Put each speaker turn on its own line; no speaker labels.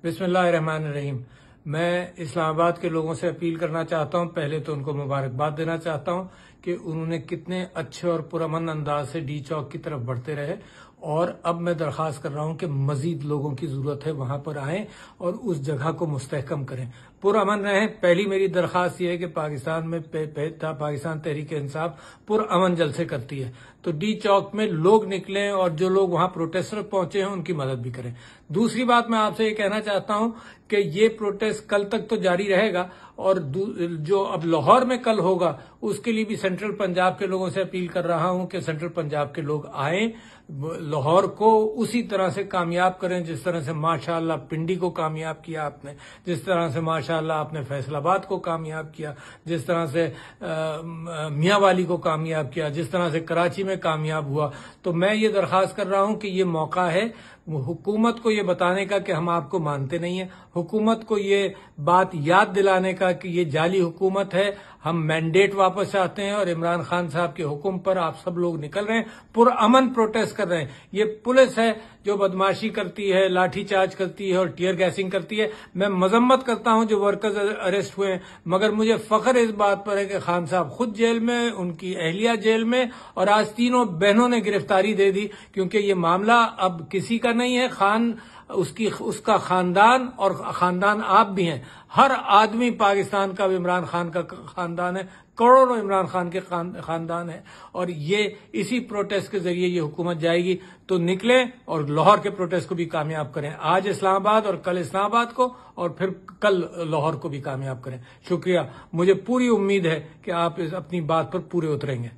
बिस्मिल्लाहिर्रहमानिर्रहीम। मैं इस्लामाबाद के लोगों से अपील करना चाहता हूं, पहले तो उनको मुबारकबाद देना चाहता हूं कि उन्होंने कितने अच्छे और पुरअमन अंदाज से डी चौक की तरफ बढ़ते रहे, और अब मैं दरख्वास्त कर रहा हूं कि मजीद लोगों की जरूरत है वहां पर आएं और उस जगह को मुस्तहकम करें, पुरअमन रहें। पहली मेरी दरख्वास्त यह है कि पाकिस्तान में पाकिस्तान तहरीक इंसाफ पुरअमन जलसे करती है, तो डी चौक में लोग निकलें और जो लोग वहां प्रोटेस्टर पहुंचे हैं उनकी मदद भी करें। दूसरी बात मैं आपसे ये कहना चाहता हूं कि ये प्रोटेस्ट कल तक तो जारी रहेगा, और जो अब लाहौर में कल होगा उसके लिए भी सेंट्रल पंजाब के लोगों से अपील कर रहा हूं कि सेंट्रल पंजाब के लोग आएं, लाहौर को उसी तरह से कामयाब करें जिस तरह से माशाअल्लाह पिंडी को कामयाब किया आपने, जिस तरह से माशाअल्लाह आपने फैसलाबाद को कामयाब किया, जिस तरह से मियांवाली को कामयाब किया, जिस तरह से कराची में कामयाब हुआ। तो मैं ये दरख्वास्त कर रहा हूं कि ये मौका है हुकूमत को ये बताने का कि हम आपको मानते नहीं है, हुकूमत को ये बात याद दिलाने का कि ये जाली हुकूमत है, हम मैंडेट वापस चाहते हैं, और इमरान खान साहब के हुक्म पर आप सब लोग निकल रहे हैं, पुरअमन प्रोटेस्ट कर रहे हैं। ये पुलिस है जो बदमाशी करती है, लाठी चार्ज करती है और टीयर गैसिंग करती है। मैं मजम्मत करता हूं जो वर्कर्स अरेस्ट हुए हैं, मगर मुझे फख्र इस बात पर है कि खान साहब खुद जेल में, उनकी अहलिया जेल में, और आज तीनों बहनों ने गिरफ्तारी दे दी, क्योंकि ये मामला अब किसी का नहीं है, उसका खानदान और खानदान आप भी हैं। हर आदमी पाकिस्तान का इमरान खान का खानदान है, करोड़ों इमरान खान के खानदान है, और ये इसी प्रोटेस्ट के जरिए ये हुकूमत जाएगी। तो निकलें और लाहौर के प्रोटेस्ट को भी कामयाब करें, आज इस्लामाबाद और कल इस्लामाबाद को, और फिर कल लाहौर को भी कामयाब करें। शुक्रिया। मुझे पूरी उम्मीद है कि आप अपनी बात पर पूरे उतरेंगे।